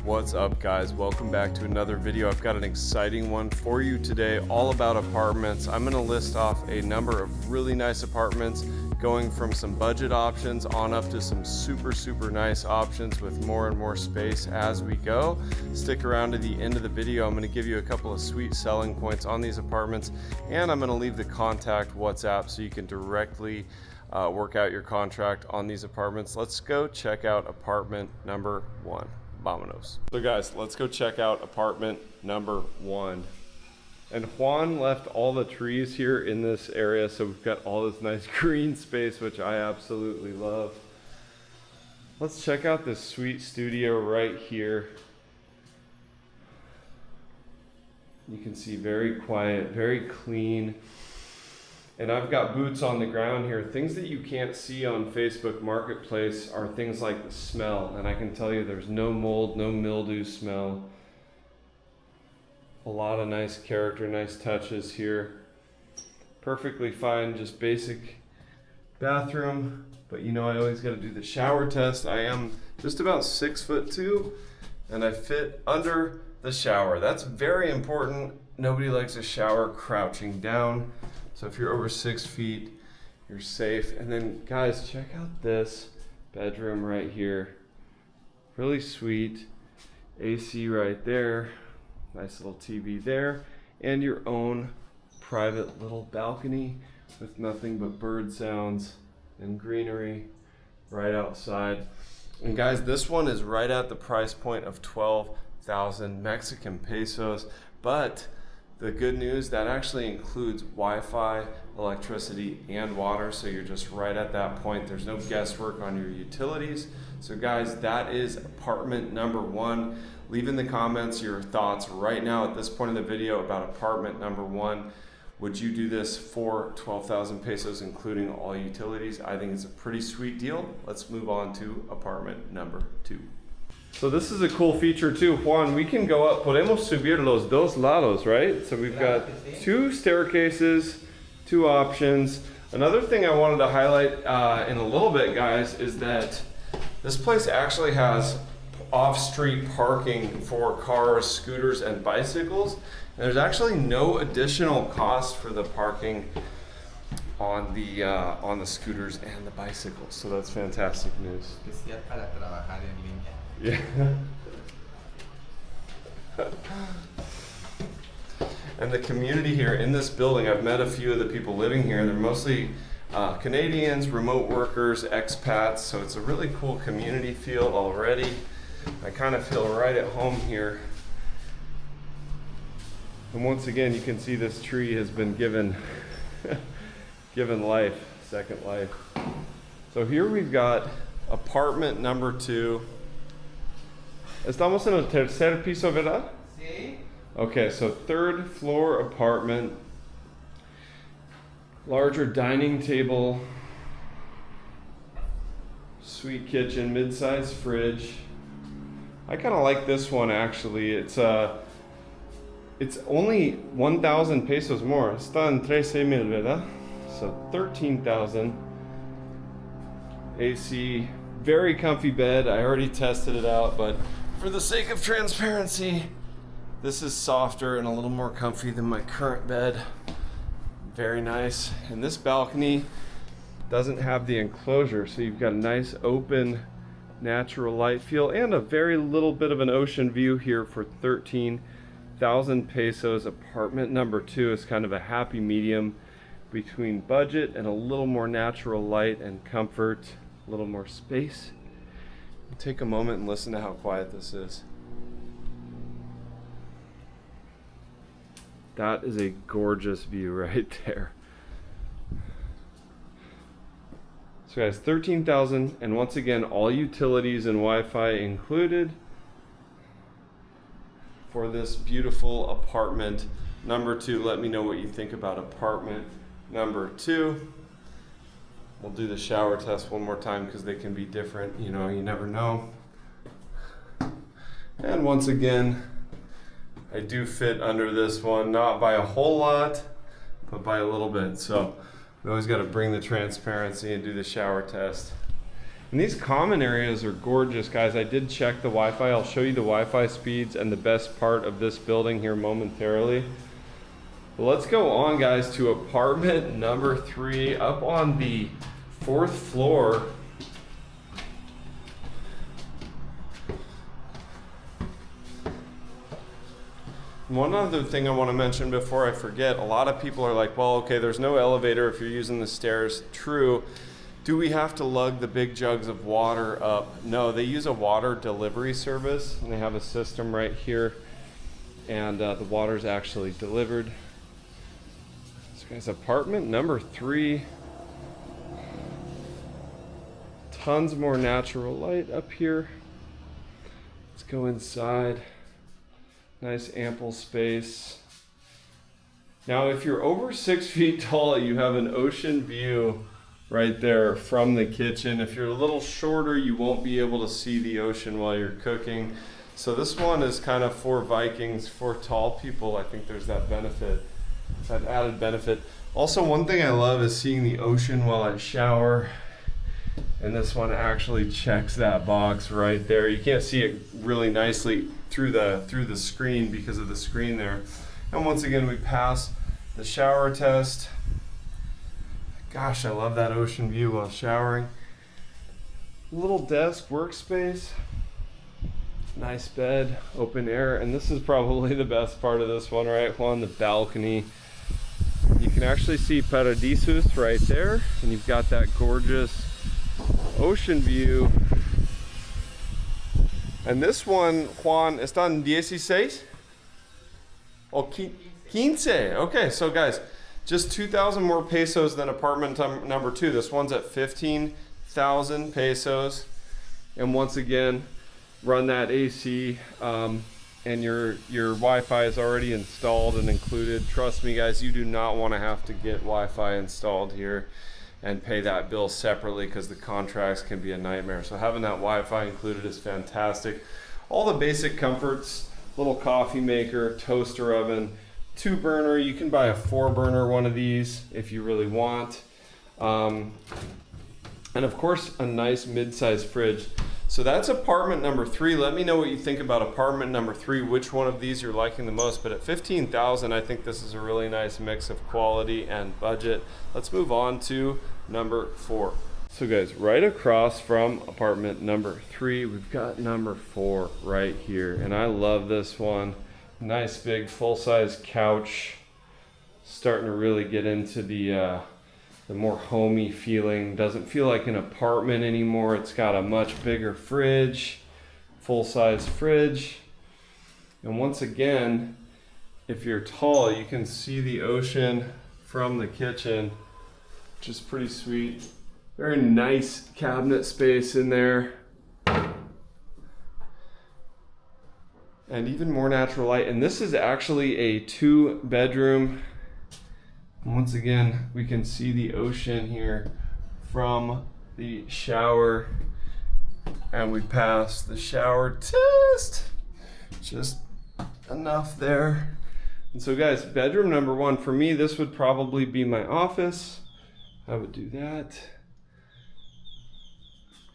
What's up, guys? Welcome back to another video. I've got an exciting one for you today, all about apartments. I'm going to list off a number of really nice apartments, going from some budget options on up to some super nice options with more and more space as we go. Stick around to the end of the video. I'm going to give you a couple of sweet selling points on these apartments, and I'm going to leave the contact WhatsApp so you can directly work out your contract on these apartments. Let's go check out apartment number 1. Vámonos. So guys, let's go check out apartment number 1. And Juan left all the trees here in this area, so we've got all this nice green space, which I absolutely love. Let's check out this sweet studio right here. You can see very quiet, very clean. And I've got boots on the ground here. Things that you can't see on Facebook Marketplace are things like the smell. And I can tell you there's no mold, no mildew smell. A lot of nice character, nice touches here. Perfectly fine, just basic bathroom. But you know, I always gotta do the shower test. I am just about 6'2", and I fit under the shower. That's very important. Nobody likes a shower crouching down. So if you're over 6 feet, you're safe. And then guys, check out this bedroom right here. Really sweet. AC right there. Nice little TV there. And your own private little balcony with nothing but bird sounds and greenery right outside. And guys, this one is right at the price point of 12,000 Mexican pesos. But the good news, that actually includes Wi-Fi, electricity, and water, so you're just right at that point. There's no guesswork on your utilities. So guys, that is apartment number 1. Leave in the comments your thoughts right now at this point in the video about apartment number 1. Would you do this for 12,000 pesos, including all utilities? I think it's a pretty sweet deal. Let's move on to apartment number 2. So this is a cool feature too, Juan. We can go up, podemos subir los dos lados, right? So we've got 2 staircases, 2 options. Another thing I wanted to highlight in a little bit, guys, is that this place actually has off-street parking for cars, scooters, and bicycles. And there's actually no additional cost for the parking on the scooters and the bicycles. So that's fantastic news. Yeah. And the community here in this building, I've met a few of the people living here. They're mostly Canadians, remote workers, expats. So it's a really cool community feel already. I kind of feel right at home here. And once again, you can see this tree has been given life, second life. So here we've got apartment number 2. Estamos en el tercer piso, ¿verdad? Sí. Okay, so 3rd floor apartment. Larger dining table. Sweet kitchen, mid-sized fridge. I kind of like this one actually. It's only 1,000 pesos more. Está en 13,000, ¿verdad? So 13,000. AC, very comfy bed. I already tested it out, but for the sake of transparency, this is softer and a little more comfy than my current bed. Very nice. And this balcony doesn't have the enclosure, so you've got a nice open natural light feel and a very little bit of an ocean view here for 13,000 pesos. Apartment number 2 is kind of a happy medium between budget and a little more natural light and comfort, a little more space. Take a moment and listen to how quiet this is. That is a gorgeous view right there. So guys, 13,000, and once again, all utilities and Wi-Fi included for this beautiful apartment number 2. Let me know what you think about apartment number 2. We'll do the shower test one more time because they can be different. You know, you never know. And once again, I do fit under this one, not by a whole lot, but by a little bit. So we always got to bring the transparency and do the shower test. And these common areas are gorgeous, guys. I did check the Wi-Fi. I'll show you the Wi-Fi speeds and the best part of this building here momentarily. But let's go on, guys, to apartment number 3 up on the 4th floor. One other thing I want to mention before I forget, a lot of people are like, well, okay, there's no elevator if you're using the stairs. True. Do we have to lug the big jugs of water up? No, they use a water delivery service, and they have a system right here, and the water's actually delivered. So guys, apartment number 3. Tons more natural light up here. Let's go inside. Nice ample space. Now, if you're over 6 feet tall, you have an ocean view right there from the kitchen. If you're a little shorter, you won't be able to see the ocean while you're cooking. So this one is kind of for Vikings, for tall people. I think there's that benefit, that added benefit. Also, one thing I love is seeing the ocean while I shower. And this one actually checks that box right there. You can't see it really nicely through the screen because of the screen there. And once again, we pass the shower test. Gosh, I love that ocean view while showering. Little desk workspace. Nice bed, open air. And this is probably the best part of this one, right? On the balcony. You can actually see Paradisus right there. And you've got that gorgeous ocean view. And this one, Juan, está en 16? Oh, 15. Okay, so guys, just 2,000 more pesos than apartment number 2. This one's at 15,000 pesos. And once again, run that AC, and your Wi-Fi is already installed and included. Trust me, guys, you do not want to have to get Wi-Fi installed here and pay that bill separately, because the contracts can be a nightmare. So having that Wi-Fi included is fantastic. All the basic comforts, little coffee maker, toaster oven, 2-burner. You can buy a 4-burner one of these if you really want. And of course, a nice mid-sized fridge. So that's apartment number 3. Let me know what you think about apartment number 3, which one of these you're liking the most. But at 15,000, I think this is a really nice mix of quality and budget. Let's move on to number 4. So guys, right across from apartment number 3, we've got number 4 right here. And I love this one. Nice big full-size couch. Starting to really get into the more homey feeling. Doesn't feel like an apartment anymore. It's got a much bigger fridge, full-size fridge. And once again, if you're tall, you can see the ocean from the kitchen, which is pretty sweet. Very nice cabinet space in there. And even more natural light. And this is actually a 2-bedroom. Once again, we can see the ocean here from the shower. And we passed the shower test. Just enough there. And so guys, bedroom number 1, for me, this would probably be my office. I would do that.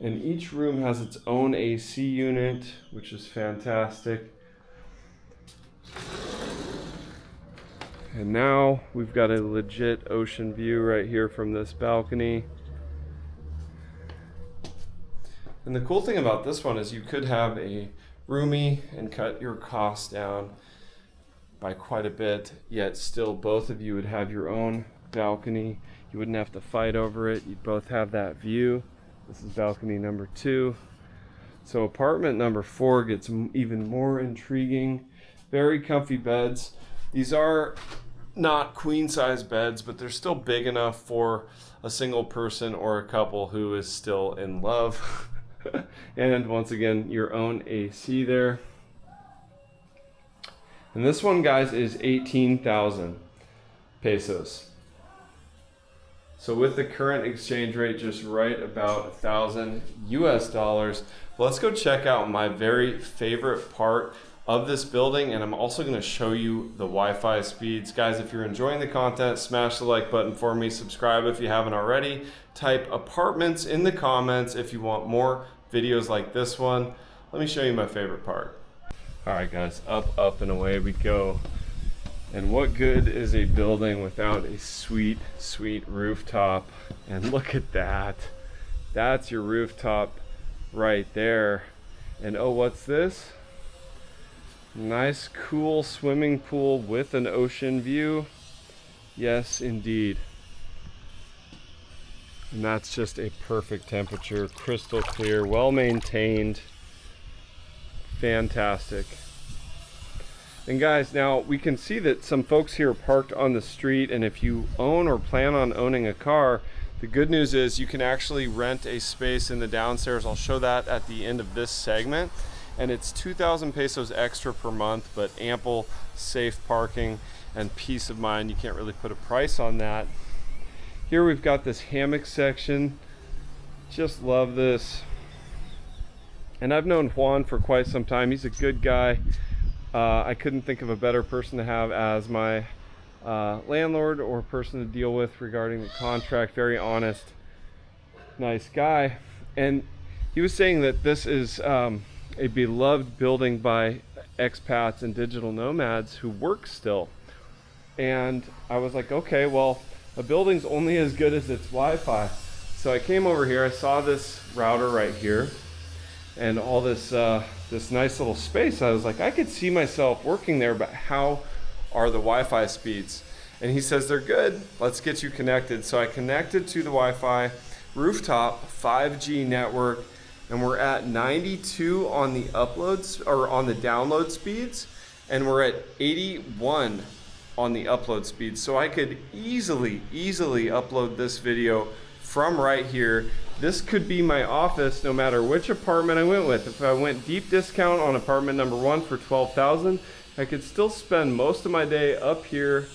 And each room has its own AC unit, which is fantastic. And now we've got a legit ocean view right here from this balcony. And the cool thing about this one is you could have a roomie and cut your costs down by quite a bit, yet still both of you would have your own balcony. You wouldn't have to fight over it. You'd both have that view. This is balcony number 2. So apartment number 4 gets even more intriguing. Very comfy beds. These are not queen size beds, but they're still big enough for a single person or a couple who is still in love. And once again, your own AC there. And this one, guys, is 18,000 pesos. So with the current exchange rate just right about $1,000 US, let's go check out my very favorite part of this building, and I'm also going to show you the Wi-Fi speeds. Guys, if you're enjoying the content, smash the like button for me, subscribe if you haven't already, type apartments in the comments if you want more videos like this one. Let me show you my favorite part. All right guys, up and away we go. And what good is a building without a sweet rooftop? And look at that. That's your rooftop right there. And oh, what's this? Nice cool swimming pool with an ocean view. Yes, indeed. And that's just a perfect temperature, crystal clear, well maintained. Fantastic. And guys, now we can see that some folks here are parked on the street, and if you own or plan on owning a car, the good news is you can actually rent a space in the downstairs. I'll show that at the end of this segment. And it's 2,000 pesos extra per month, but ample safe parking and peace of mind. You can't really put a price on that. Here we've got this hammock section. Just love this. And I've known Juan for quite some time. He's a good guy. I couldn't think of a better person to have as my landlord or person to deal with regarding the contract. Very honest, nice guy. And he was saying that this is a beloved building by expats and digital nomads who work still. And I was like, okay, well, a building's only as good as its Wi-Fi. So I came over here, I saw this router right here and all this this nice little space. I was like, I could see myself working there, but how are the Wi-Fi speeds? And he says they're good. Let's get you connected. So I connected to the Wi-Fi rooftop 5G network, and we're at 92 on the uploads or on the download speeds, and we're at 81 on the upload speeds. So I could easily upload this video from right here. This could be my office no matter which apartment I went with. If I went deep discount on apartment number 1 for 12,000, I could still spend most of my day up here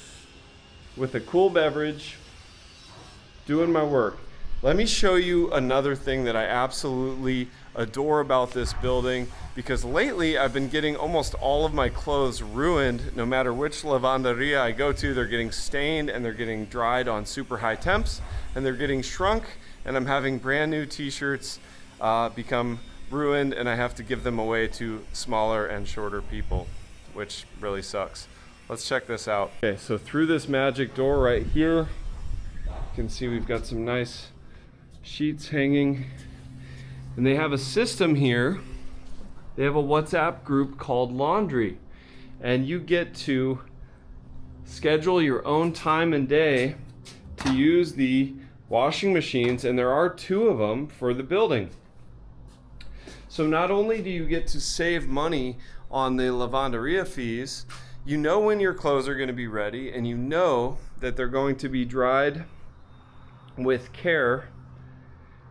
with a cool beverage doing my work. Let me show you another thing that I absolutely adore about this building, because lately I've been getting almost all of my clothes ruined. No matter which lavanderia I go to, they're getting stained and they're getting dried on super high temps, and they're getting shrunk, and I'm having brand new t-shirts become ruined, and I have to give them away to smaller and shorter people, which really sucks. Let's check this out. Okay, so through this magic door right here, you can see we've got some nice sheets hanging, and they have a system here. They have a WhatsApp group called Laundry, and you get to schedule your own time and day to use the washing machines, and there are 2 of them for the building. So not only do you get to save money on the lavanderia fees, you know when your clothes are going to be ready, and you know that they're going to be dried with care,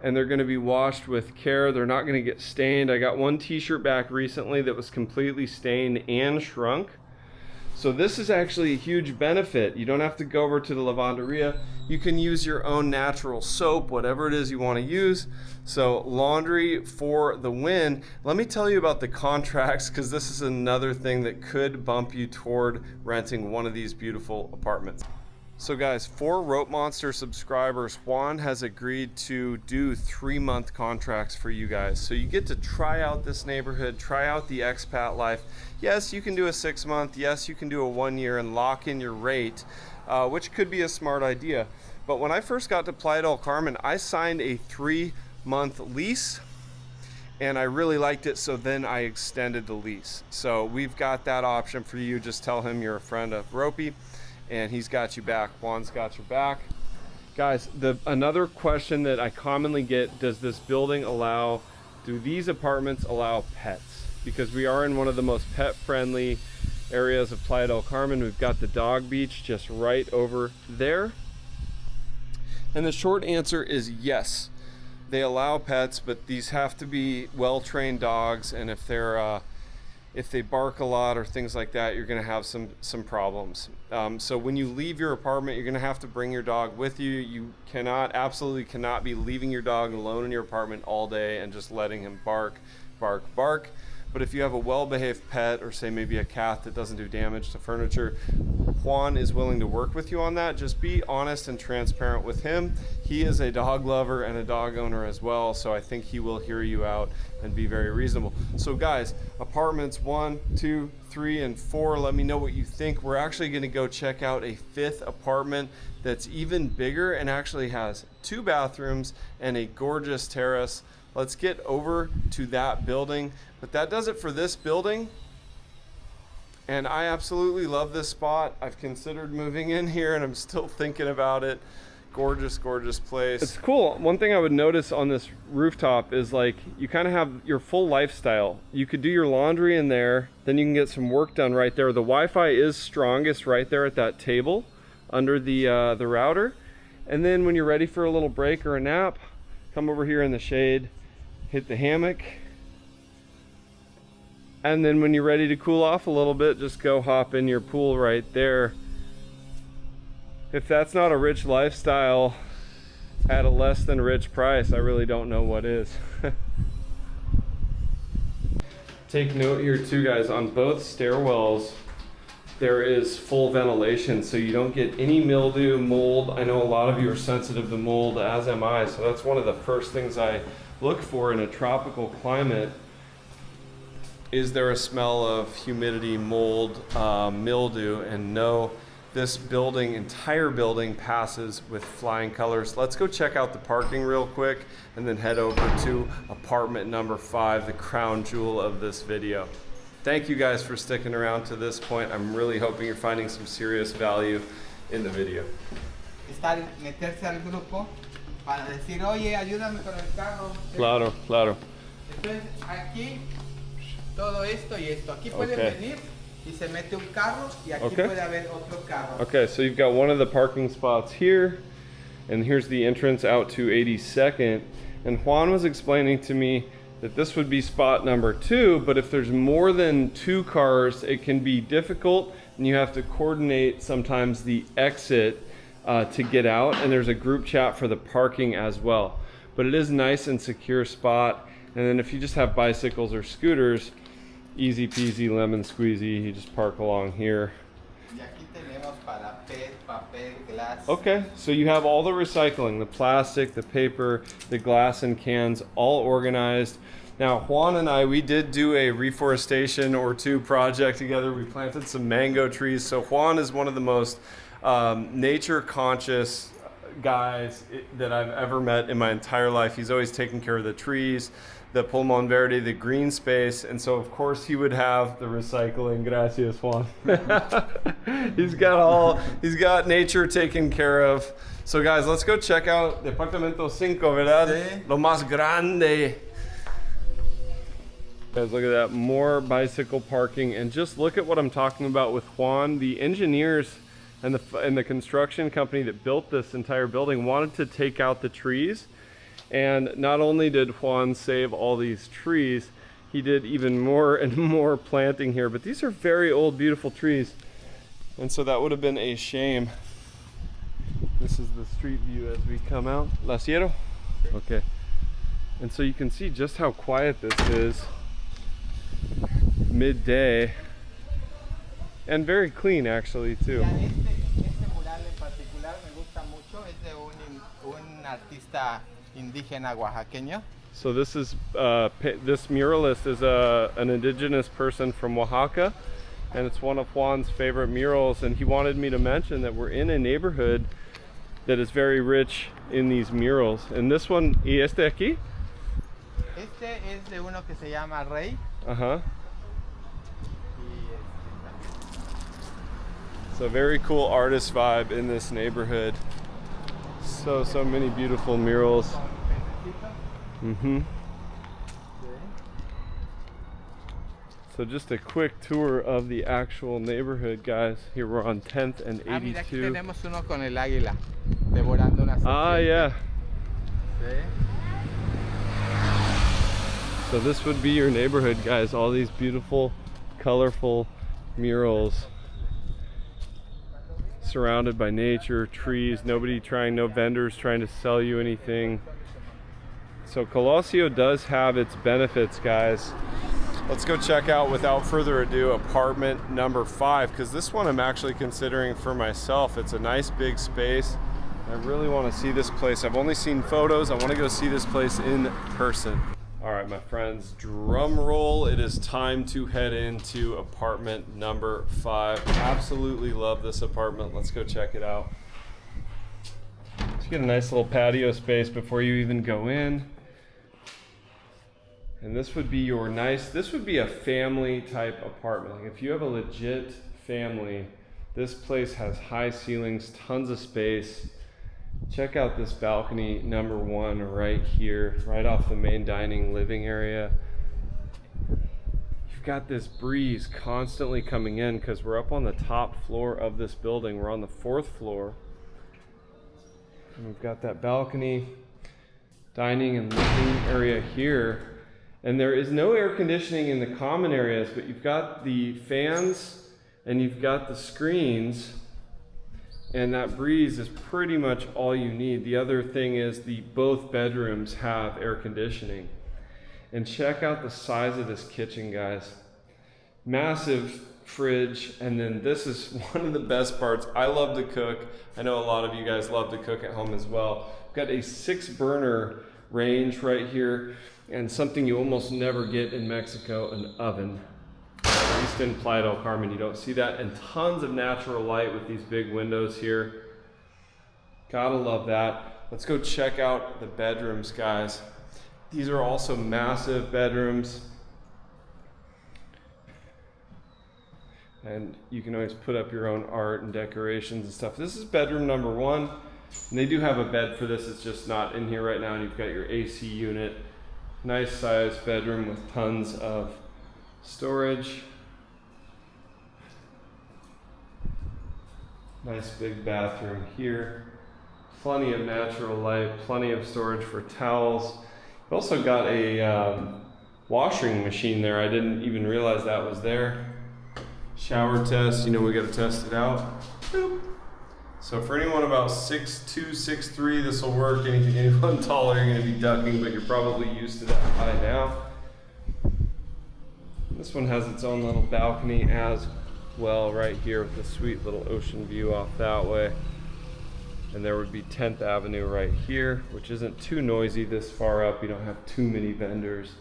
and they're going to be washed with care. They're not going to get stained. I got one t-shirt back recently that was completely stained and shrunk. So this is actually a huge benefit. You don't have to go over to the lavanderia. You can use your own natural soap, whatever it is you want to use. So Laundry for the win. Let me tell you about the contracts, because this is another thing that could bump you toward renting one of these beautiful apartments. So guys, for Rope Monster subscribers, Juan has agreed to do 3-month contracts for you guys. So you get to try out this neighborhood, try out the expat life. Yes, you can do a 6-month. Yes, you can do a 1 year and lock in your rate, which could be a smart idea. But when I first got to Playa del Carmen, I signed a 3-month lease, and I really liked it, so then I extended the lease. So we've got that option for you. Just tell him you're a friend of Ropey, and he's got you back. Juan's got your back. Guys, another question that I commonly get, do these apartments allow pets? Because we are in one of the most pet-friendly areas of Playa del Carmen. We've got the dog beach just right over there. And the short answer is yes, they allow pets, but these have to be well-trained dogs, and if they're if they bark a lot or things like that, you're going to have some problems. So when you leave your apartment, you're going to have to bring your dog with you. You absolutely cannot be leaving your dog alone in your apartment all day and just letting him bark. But if you have a well-behaved pet, or say maybe a cat that doesn't do damage to furniture, Juan is willing to work with you on that. Just be honest and transparent with him. He is a dog lover and a dog owner as well, so I think he will hear you out and be very reasonable. So guys, apartments 1, 2, 3, and 4, let me know what you think. We're actually gonna go check out a 5th apartment that's even bigger and actually has 2 bathrooms and a gorgeous terrace. Let's get over to that building. But that does it for this building. And I absolutely love this spot. I've considered moving in here and I'm still thinking about it. Gorgeous, gorgeous place. It's cool. One thing I would notice on this rooftop is like you kind of have your full lifestyle. You could do your laundry in there, then you can get some work done right there. The Wi-Fi is strongest right there at that table under the router. And then when you're ready for a little break or a nap, come over here in the shade, hit the hammock. And then when you're ready to cool off a little bit, just go hop in your pool right there. If that's not a rich lifestyle at a less than rich price, I really don't know what is. Take note here too, guys, on both stairwells, there is full ventilation, so you don't get any mildew, mold. I know a lot of you are sensitive to mold, as am I, so that's one of the first things I look for in a tropical climate. Is there a smell of humidity, mold, mildew? And no, this entire building passes with flying colors. Let's go check out the parking real quick and then head over to apartment number 5, the crown jewel of this video. Thank you guys for sticking around to this point. I'm really hoping you're finding some serious value in the video. Meterse al grupo para decir, oye, ayúdame con el carro. Claro, claro. Entonces aquí todo esto y esto. Aquí pueden venir y se mete un carro y aquí puede haber otro carro. Okay, so you've got one of the parking spots here, and here's the entrance out to 82nd. And Juan was explaining to me that this would be spot number 2, but if there's more than 2 cars, it can be difficult, and you have to coordinate sometimes the exit to get out, and there's a group chat for the parking as well. But it is a nice and secure spot. And then if you just have bicycles or scooters, easy peasy lemon squeezy, you just park along here. Okay, so you have all the recycling, the plastic, the paper, the glass and cans, all organized. Now Juan and I, we did do a reforestation or 2 project together. We planted some mango trees. So Juan is one of the most nature conscious guys that I've ever met in my entire life. He's always taking care of the trees, the pulmon verde, the green space, and so of course he would have the recycling. Gracias, Juan. he's got nature taken care of. So guys, let's go check out Departamento 5, ¿verdad? Sí. Lo más grande. Guys, look at that, more bicycle parking, and just look at what I'm talking about with Juan. The engineers and the construction company that built this entire building wanted to take out the trees. And not only did Juan save all these trees, he did even more and more planting here. But these are very old, beautiful trees. And so that would have been a shame. This is the street view as we come out. La Sierra? Okay. And so you can see just how quiet this is midday. And very clean actually too. Este mural en particular me gusta mucho. Es de un artista indígena oaxaqueño. So this is this muralist is an indigenous person from Oaxaca, and it's one of Juan's favorite murals. And he wanted me to mention that we're in a neighborhood that is very rich in these murals. And this one, ¿y este aquí? Este es de uno que se llama Rey. So very cool artist vibe in this neighborhood. So many beautiful murals. So just a quick tour of the actual neighborhood, guys. Here we're on 10th and 82. Mira, aquí tenemos uno con el águila devorando una serpiente. Yeah. Sí. So this would be your neighborhood, guys. All these beautiful colorful murals surrounded by nature, trees, no vendors trying to sell you anything. So Colosio does have its benefits, guys. Let's go check out, without further ado, apartment number 5, because this one I'm actually considering for myself. It's a nice big space. I really want to see this place. I've only seen photos. I want to go see this place in person. All right, my friends, drum roll. It is time to head into apartment number 5. Absolutely love this apartment. Let's go check it out. Let's get a nice little patio space before you even go in. And this would be this would be a family type apartment. Like if you have a legit family, this place has high ceilings, tons of space. Check out this balcony number 1 right here, right off the main dining living area. You've got this breeze constantly coming in because we're up on the top floor of this building. We're on the 4th floor. And we've got that balcony, dining and living area here. And there is no air conditioning in the common areas, but you've got the fans and you've got the screens. And that breeze is pretty much all you need. The other thing is both bedrooms have air conditioning. And check out the size of this kitchen, guys. Massive fridge, and then this is one of the best parts. I love to cook. I know a lot of you guys love to cook at home as well. We've got a 6-burner range right here, and something you almost never get in Mexico, an oven. At least in Playa del Carmen, you don't see that. And tons of natural light with these big windows here. Gotta love that. Let's go check out the bedrooms, guys. These are also massive bedrooms. And you can always put up your own art and decorations and stuff. This is bedroom number 1. And they do have a bed for this. It's just not in here right now. And you've got your AC unit. Nice sized bedroom with tons of storage. Nice big bathroom here. Plenty of natural light, plenty of storage for towels. We've also got a washing machine there. I didn't even realize that was there. Shower test, we got to test it out. Boop. So for anyone about 6'2", 6'3", this will work. Anyone taller, you're going to be ducking, but you're probably used to that by now. This one has its own little balcony as well right here with a sweet little ocean view off that way. And there would be 10th Avenue right here, which isn't too noisy this far up. You don't have too many vendors.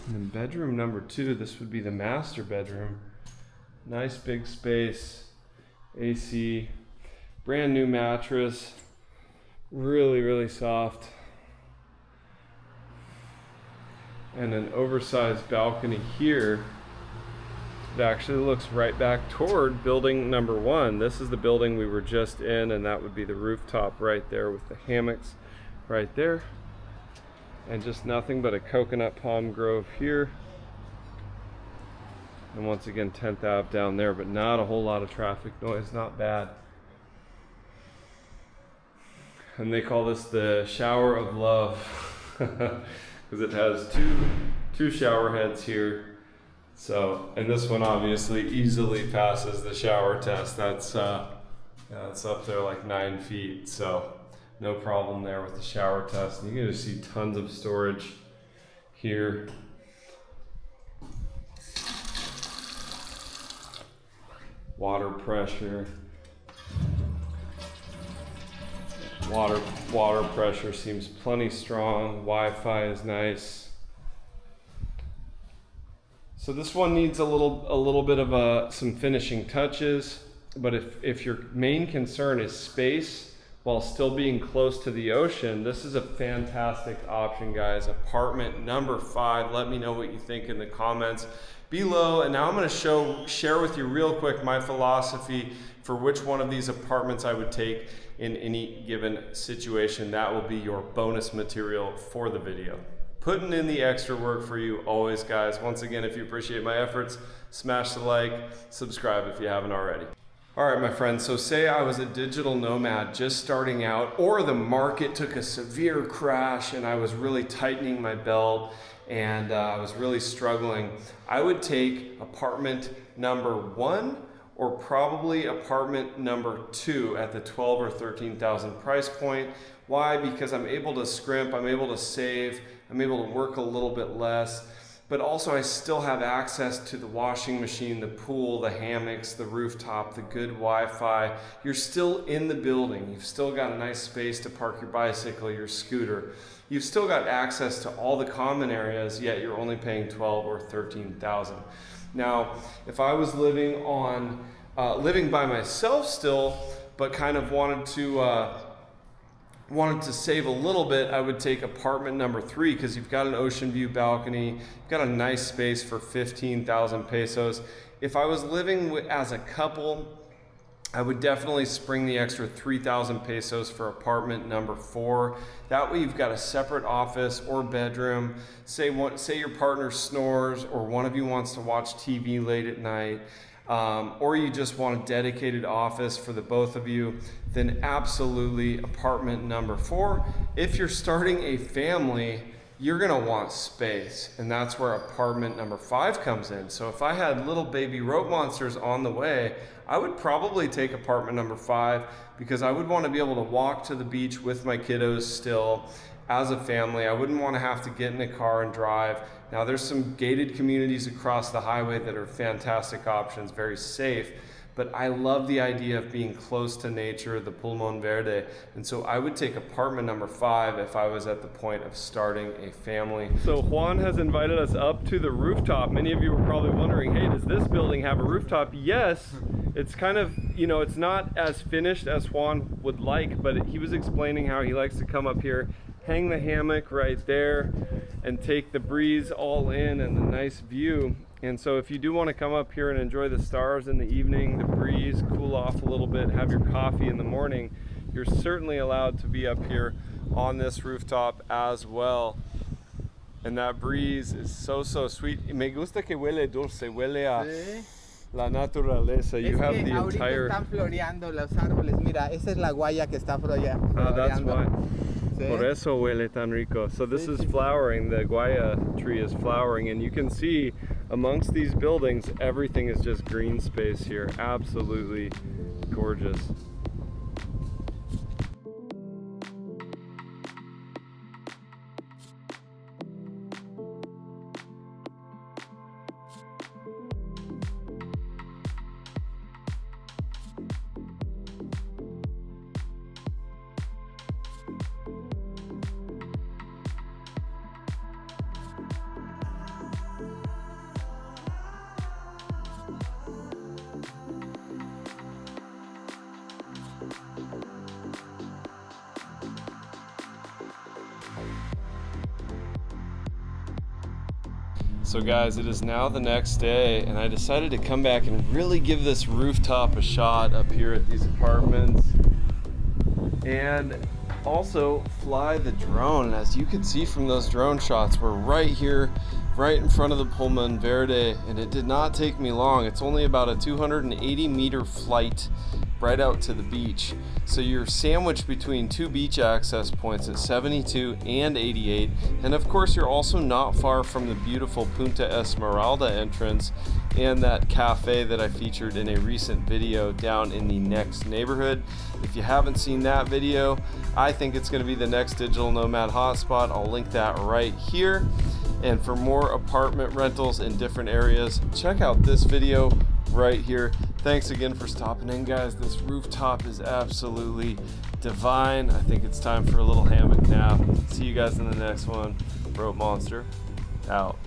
And then bedroom number 2, this would be the master bedroom. Nice big space, AC, brand new mattress, really, really soft. And an oversized balcony here that actually looks right back toward building number 1. This is the building we were just in, and that would be the rooftop right there with the hammocks right there. And just nothing but a coconut palm grove here. And once again, 10th Ave down there, but not a whole lot of traffic noise, not bad. And they call this the shower of love because it has two shower heads here. So, and this one obviously easily passes the shower test. That's up there like 9 feet. So no problem there with the shower test. And you can just see tons of storage here. Water pressure. Water pressure seems plenty strong. Wi-Fi is nice. So this one needs a little bit of some finishing touches. But if your main concern is space while still being close to the ocean, this is a fantastic option, guys. Apartment number 5. Let me know what you think in the comments below. And now I'm going to share with you real quick my philosophy for which one of these apartments I would take in any given situation. That will be your bonus material for the video. Putting in the extra work for you always, guys. Once again, if you appreciate my efforts, smash the like, subscribe if you haven't already. All right, my friends, so say I was a digital nomad just starting out, or the market took a severe crash and I was really tightening my belt and I was really struggling. I would take apartment number 1 or probably apartment number 2 at the 12 or 13,000 price point. Why? Because I'm able to scrimp, I'm able to save, I'm able to work a little bit less, but also I still have access to the washing machine, the pool, the hammocks, the rooftop, the good Wi-Fi. You're still in the building. You've still got a nice space to park your bicycle, your scooter. You've still got access to all the common areas, yet you're only paying 12 or 13,000. Now, if I was living by myself still, but kind of wanted to save a little bit, I would take apartment number 3 because you've got an ocean view balcony, you've got a nice space for 15,000 pesos. If I was living as a couple, I would definitely spring the extra 3,000 pesos for apartment number 4. That way you've got a separate office or bedroom. Say your partner snores, or one of you wants to watch TV late at night, or you just want a dedicated office for the both of you, then absolutely apartment number 4. If you're starting a family, you're gonna want space, and that's where apartment number 5 comes in. So if I had little baby rope monsters on the way, I would probably take apartment number 5 because I would want to be able to walk to the beach with my kiddos still as a family. I wouldn't want to have to get in a car and drive. Now there's some gated communities across the highway that are fantastic options, very safe, but I love the idea of being close to nature, the Pulmon Verde, and so I would take apartment number 5 if I was at the point of starting a family. So Juan has invited us up to the rooftop. Many of you were probably wondering, hey, does this building have a rooftop? Yes, it's kind of, it's not as finished as Juan would like, but he was explaining how he likes to come up here, hang the hammock right there, and take the breeze all in and the nice view. And so if you do want to come up here and enjoy the stars in the evening, the breeze, cool off a little bit, have your coffee in the morning, you're certainly allowed to be up here on this rooftop as well. And that breeze is so sweet. Me gusta que huele dulce, huele a la naturaleza. You have the entire... Están floreando los árboles. Mira, esa es la guaya que está floreando. That's why. Por eso huele tan rico. So this is flowering, the guaya tree is flowering, and you can see amongst these buildings, everything is just green space here. Absolutely gorgeous. So guys, it is now the next day, and I decided to come back and really give this rooftop a shot up here at these apartments, and also fly the drone. As you can see from those drone shots, we're right here, right in front of the Pulmon Verde, and it did not take me long. It's only about a 280 meter flight right out to the beach. So you're sandwiched between 2 beach access points at 72 and 88, and of course you're also not far from the beautiful Punta Esmeralda entrance and that cafe that I featured in a recent video down in the next neighborhood. If you haven't seen that video, I think it's going to be the next digital nomad hotspot. I'll link that right here. And for more apartment rentals in different areas, check out this video right here. Thanks again for stopping in, guys. This rooftop is absolutely divine. I think it's time for a little hammock nap. See you guys in the next one. Rope Monster out.